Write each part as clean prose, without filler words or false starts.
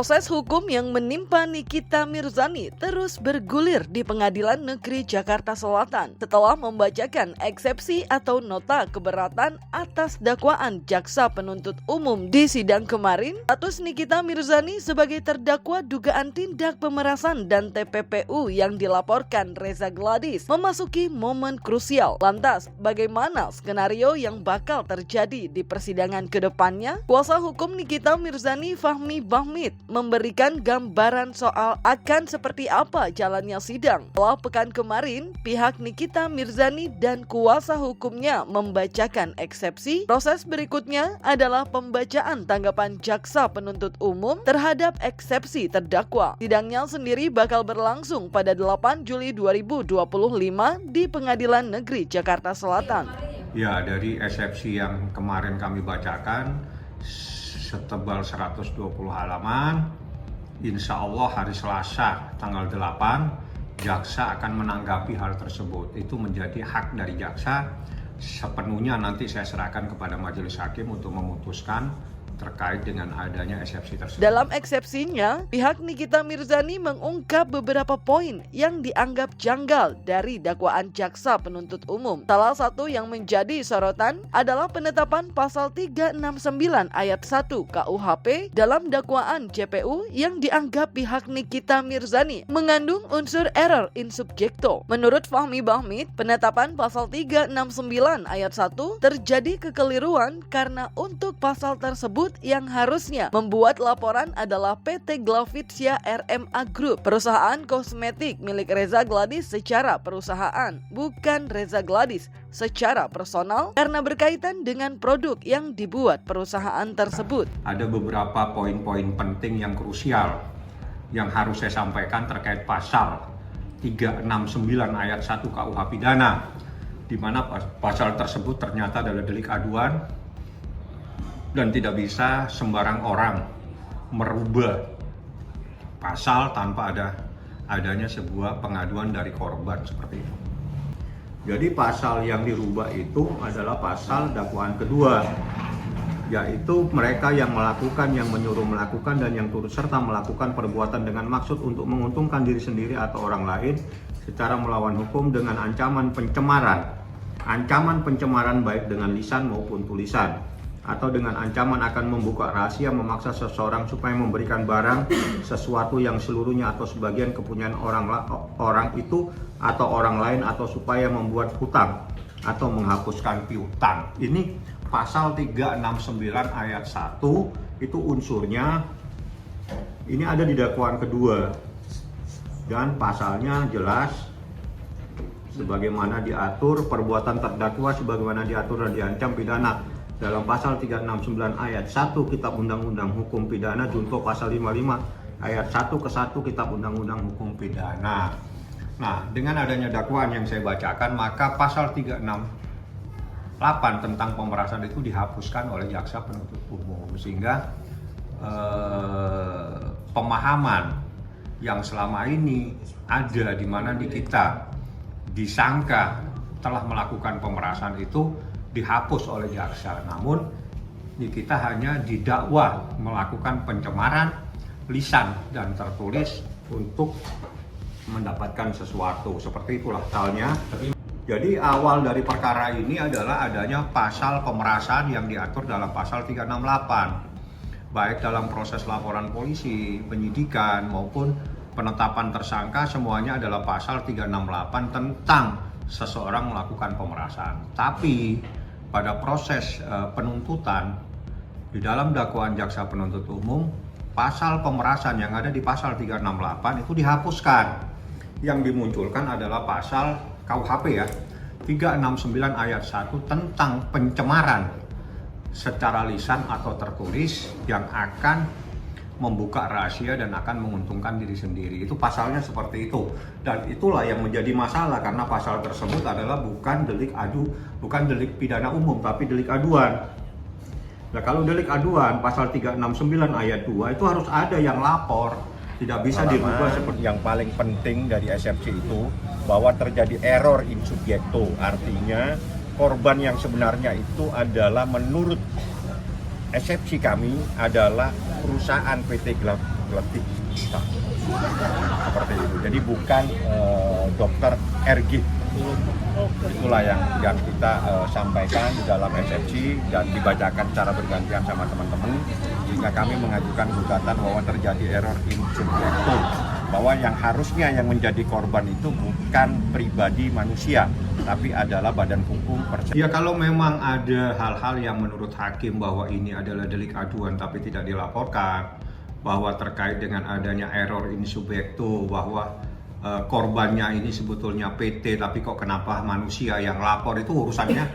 Proses hukum yang menimpa Nikita Mirzani terus bergulir di Pengadilan Negeri Jakarta Selatan setelah membacakan eksepsi atau nota keberatan atas dakwaan jaksa penuntut umum di sidang kemarin. Status Nikita Mirzani sebagai terdakwa dugaan tindak pemerasan dan TPPU yang dilaporkan Reza Gladys memasuki momen krusial. Lantas, bagaimana skenario yang bakal terjadi di persidangan ke depannya? Kuasa hukum Nikita Mirzani, Fahmi Bahmid, memberikan gambaran soal akan seperti apa jalannya sidang. Setelah pekan kemarin, pihak Nikita Mirzani dan kuasa hukumnya membacakan eksepsi. Proses berikutnya adalah pembacaan tanggapan jaksa penuntut umum terhadap eksepsi terdakwa. Sidangnya sendiri bakal berlangsung pada 8 Juli 2025 di Pengadilan Negeri Jakarta Selatan. Ya, dari eksepsi yang kemarin kami bacakan setebal 120 halaman, insya Allah hari Selasa tanggal 8 jaksa akan menanggapi hal tersebut. Itu menjadi hak dari jaksa, sepenuhnya nanti saya serahkan kepada majelis hakim untuk memutuskan terkait dengan adanya eksepsi tersebut. Dalam eksepsinya, pihak Nikita Mirzani mengungkap beberapa poin yang dianggap janggal dari dakwaan jaksa penuntut umum. Salah satu yang menjadi sorotan adalah penetapan pasal 369 ayat 1 KUHP dalam dakwaan JPU yang dianggap pihak Nikita Mirzani mengandung unsur error in subjecto. Menurut Fahmi Bahmid, penetapan pasal 369 ayat 1 terjadi kekeliruan karena untuk pasal tersebut yang harusnya membuat laporan adalah PT Glavitsia RMA Group, perusahaan kosmetik milik Reza Gladys secara perusahaan, bukan Reza Gladys secara personal karena berkaitan dengan produk yang dibuat perusahaan tersebut. Ada beberapa poin-poin penting yang krusial yang harus saya sampaikan terkait pasal 369 ayat 1 KUH pidana, di mana pasal tersebut ternyata adalah delik aduan dan tidak bisa sembarang orang merubah pasal tanpa adanya sebuah pengaduan dari korban seperti itu. Jadi pasal yang dirubah itu adalah pasal dakwaan kedua, yaitu mereka yang melakukan, yang menyuruh melakukan, dan yang turut serta melakukan perbuatan dengan maksud untuk menguntungkan diri sendiri atau orang lain secara melawan hukum dengan ancaman pencemaran baik dengan lisan maupun tulisan, atau dengan ancaman akan membuka rahasia, memaksa seseorang supaya memberikan barang, sesuatu yang seluruhnya atau sebagian kepunyaan orang itu atau orang lain, atau supaya membuat hutang atau menghapuskan piutang. Ini pasal 369 ayat 1 itu unsurnya ini ada di dakwaan kedua, dan pasalnya jelas sebagaimana diatur perbuatan terdakwa sebagaimana diatur dan diancam pidana dalam pasal 369 ayat 1 Kitab Undang-Undang Hukum Pidana junto pasal 55 ayat 1 ke 1 Kitab Undang-Undang Hukum Pidana. Nah, dengan adanya dakwaan yang saya bacakan, maka pasal 368 tentang pemerasan itu dihapuskan oleh jaksa penuntut umum, sehingga pemahaman yang selama ini ada di mana kita disangka telah melakukan pemerasan itu dihapus oleh jaksa. Namun kita hanya didakwa melakukan pencemaran lisan dan tertulis untuk mendapatkan sesuatu. Seperti itulah halnya. Jadi awal dari perkara ini adalah adanya pasal pemerasan yang diatur dalam pasal 368. Baik dalam proses laporan polisi, penyidikan maupun penetapan tersangka, semuanya adalah pasal 368 tentang seseorang melakukan pemerasan. Tapi pada proses penuntutan di dalam dakwaan jaksa penuntut umum, pasal pemerasan yang ada di pasal 368 itu dihapuskan. Yang dimunculkan adalah pasal KUHP ya, 369 ayat 1 tentang pencemaran secara lisan atau tertulis yang akan membuka rahasia dan akan menguntungkan diri sendiri. Itu pasalnya seperti itu. Dan itulah yang menjadi masalah karena pasal tersebut adalah bukan delik pidana umum tapi delik aduan. Nah, kalau delik aduan pasal 369 ayat 2 itu harus ada yang lapor. Tidak bisa dirubah seperti yang paling penting dari eksepsi itu bahwa terjadi error in subjecto. Artinya korban yang sebenarnya itu adalah menurut eksepsi kami adalah perusahaan PT letih kita. Seperti itu. Jadi bukan dokter RG. Itulah yang kita sampaikan di dalam eksepsi dan dibacakan secara bergantian sama teman-teman, sehingga kami mengajukan gugatan bahwa terjadi error in subjecto, bahwa yang harusnya yang menjadi korban itu bukan pribadi manusia, tapi adalah badan hukum Ya, kalau memang ada hal-hal yang menurut hakim bahwa ini adalah delik aduan tapi tidak dilaporkan, bahwa terkait dengan adanya error in subjecto, bahwa korbannya ini sebetulnya PT tapi kok kenapa manusia yang lapor, itu urusannya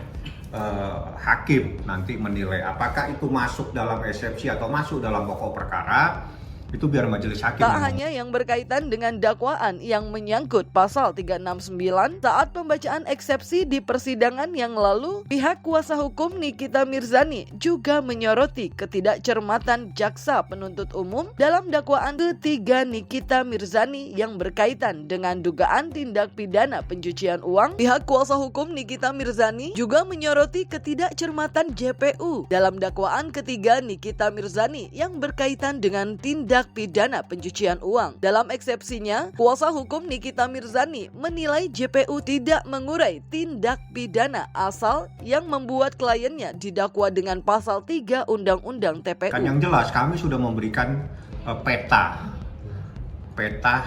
hakim nanti menilai apakah itu masuk dalam eksepsi atau masuk dalam pokok perkara. Itu biar majelis hakim. Tak hanya yang berkaitan dengan dakwaan yang menyangkut pasal 369, saat pembacaan eksepsi di persidangan yang lalu, pihak kuasa hukum Nikita Mirzani juga menyoroti ketidakcermatan jaksa penuntut umum dalam dakwaan ketiga Nikita Mirzani yang berkaitan dengan dugaan tindak pidana pencucian uang. Pihak kuasa hukum Nikita Mirzani juga menyoroti ketidakcermatan JPU dalam dakwaan ketiga Nikita Mirzani yang berkaitan dengan tindak pidana pencucian uang. Dalam eksepsinya, kuasa hukum Nikita Mirzani menilai JPU tidak mengurai tindak pidana asal yang membuat kliennya didakwa dengan pasal 3 Undang-Undang TPU. Kan yang jelas kami sudah memberikan peta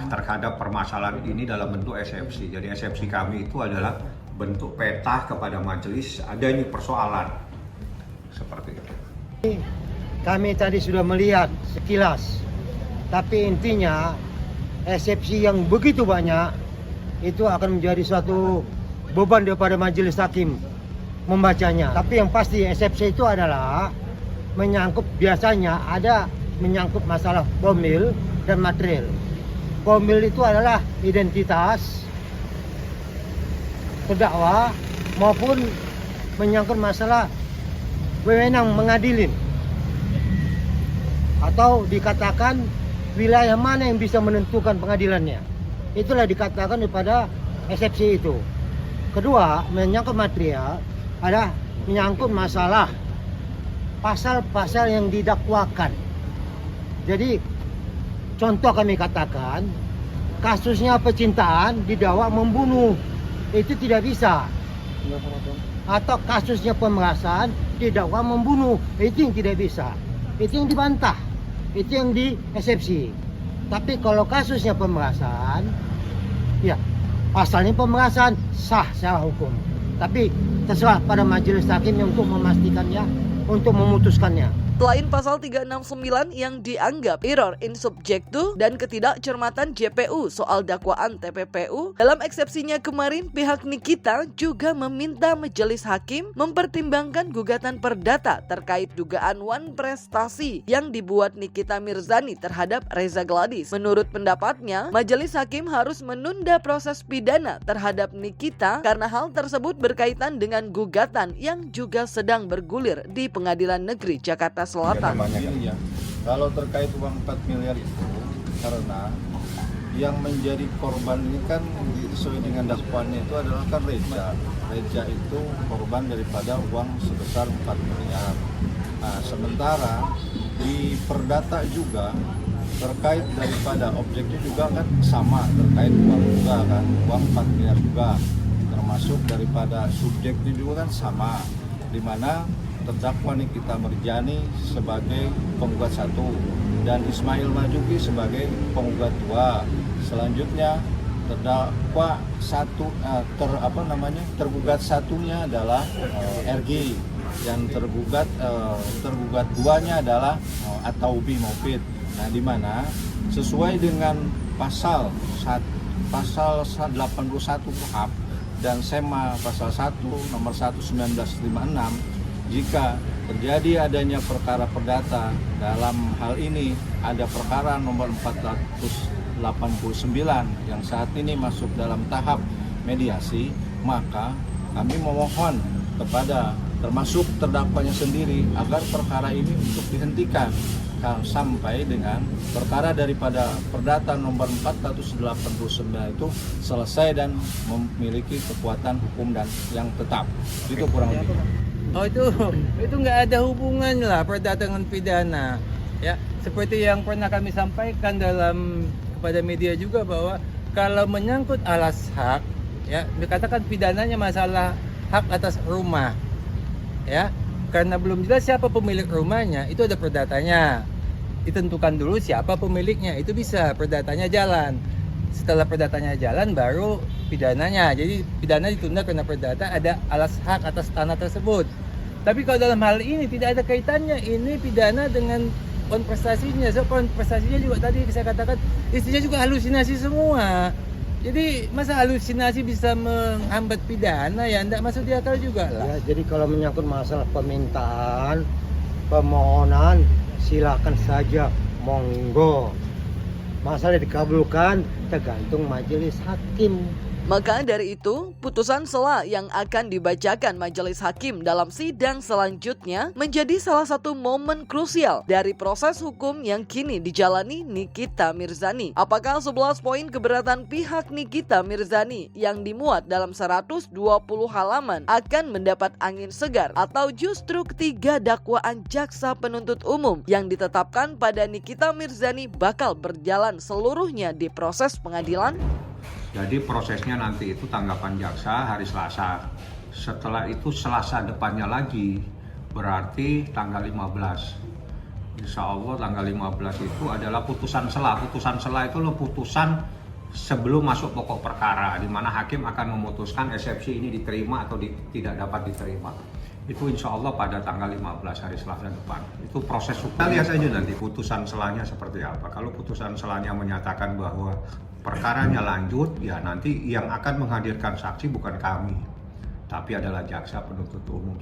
terhadap permasalahan ini dalam bentuk eksepsi. Jadi eksepsi kami itu adalah bentuk peta kepada majelis adanya persoalan seperti itu. Kami tadi sudah melihat sekilas, tapi intinya eksepsi yang begitu banyak itu akan menjadi suatu beban daripada majelis hakim membacanya. Tapi yang pasti eksepsi itu adalah menyangkut, biasanya ada menyangkut masalah formil dan material. Formil itu adalah identitas terdakwa maupun menyangkut masalah wewenang mengadilin, atau dikatakan wilayah mana yang bisa menentukan pengadilannya. Itulah dikatakan daripada eksepsi itu. Kedua, menyangkut material ada menyangkut masalah pasal-pasal yang didakwakan. Jadi contoh kami katakan, kasusnya percintaan didakwa membunuh, itu tidak bisa. Atau kasusnya pemerasan didakwa membunuh, itu yang tidak bisa. Itu yang dibantah. Itu yang di eksepsi. Tapi kalau kasusnya pemerasan, ya pasalnya pemerasan sah secara hukum. Tapi terserah pada majelis hakim untuk memastikannya, untuk memutuskannya. Selain pasal 369 yang dianggap error in subjecto dan ketidakcermatan JPU soal dakwaan TPPU, dalam eksepsinya kemarin pihak Nikita juga meminta majelis hakim mempertimbangkan gugatan perdata terkait dugaan wan prestasi yang dibuat Nikita Mirzani terhadap Reza Gladys. Menurut pendapatnya, majelis hakim harus menunda proses pidana terhadap Nikita karena hal tersebut berkaitan dengan gugatan yang juga sedang bergulir di Pengadilan Negeri Jakarta Selatan. Ya, kalau terkait uang 4 miliar itu, karena yang menjadi korban ini kan sesuai dengan dakwaannya itu adalah kan Reza. Reza itu korban daripada uang sebesar 4 miliar. Nah, sementara di perdata juga terkait daripada objeknya juga kan sama, terkait uang juga kan, uang 4 miliar juga. Termasuk daripada subjeknya juga kan sama, di mana terdakwa Nikita Mirzani sebagai penggugat 1 dan Ismail Marzuki sebagai penggugat 2. Selanjutnya terdakwa tergugat satunya adalah RG, dan tergugat 2-nya adalah Ataubi Maufid. Nah, di mana sesuai dengan pasal 81 KUHP dan SEMA pasal 1 nomor 1 1956, jika terjadi adanya perkara perdata, dalam hal ini ada perkara nomor 489 yang saat ini masuk dalam tahap mediasi, maka kami memohon kepada termasuk terdakwanya sendiri agar perkara ini untuk dihentikan sampai dengan perkara daripada perdata nomor 489 itu selesai dan memiliki kekuatan hukum dan yang tetap. Itu kurang lebih. Oh, itu nggak ada hubungan lah perdata dengan pidana. Ya, seperti yang pernah kami sampaikan kepada media juga bahwa kalau menyangkut alas hak, ya dikatakan pidananya masalah hak atas rumah, ya karena belum jelas siapa pemilik rumahnya, itu ada perdatanya. Ditentukan dulu siapa pemiliknya, itu bisa perdatanya jalan. Setelah perdatanya jalan baru pidananya. Jadi pidana ditunda karena perdata ada alas hak atas tanah tersebut. Tapi kalau dalam hal ini tidak ada kaitannya ini pidana dengan konvestasinya. So konvestasinya juga tadi saya katakan istrinya juga halusinasi semua. Jadi masa halusinasi bisa menghambat pidana, ya enggak masuk di akal juga lah. Ya, jadi kalau menyangkut masalah permintaan, permohonan, silakan saja, monggo. Masalah dikabulkan tergantung majelis hakim. Maka dari itu, putusan sela yang akan dibacakan majelis hakim dalam sidang selanjutnya menjadi salah satu momen krusial dari proses hukum yang kini dijalani Nikita Mirzani. Apakah 11 poin keberatan pihak Nikita Mirzani yang dimuat dalam 120 halaman akan mendapat angin segar atau justru ketiga dakwaan jaksa penuntut umum yang ditetapkan pada Nikita Mirzani bakal berjalan seluruhnya di proses pengadilan? Jadi prosesnya nanti itu tanggapan jaksa hari Selasa. Setelah itu Selasa depannya lagi, berarti tanggal 15. Insya Allah tanggal 15 itu adalah putusan sela. Putusan sela itu loh putusan sebelum masuk pokok perkara, di mana hakim akan memutuskan eksepsi ini diterima atau tidak dapat diterima. Itu insya Allah pada tanggal 15 hari Selasa depan. Itu proses hukum. Kita lihat saja nanti putusan selanya seperti apa. Kalau putusan selanya menyatakan bahwa perkaranya lanjut, ya nanti yang akan menghadirkan saksi bukan kami, tapi adalah jaksa penuntut umum.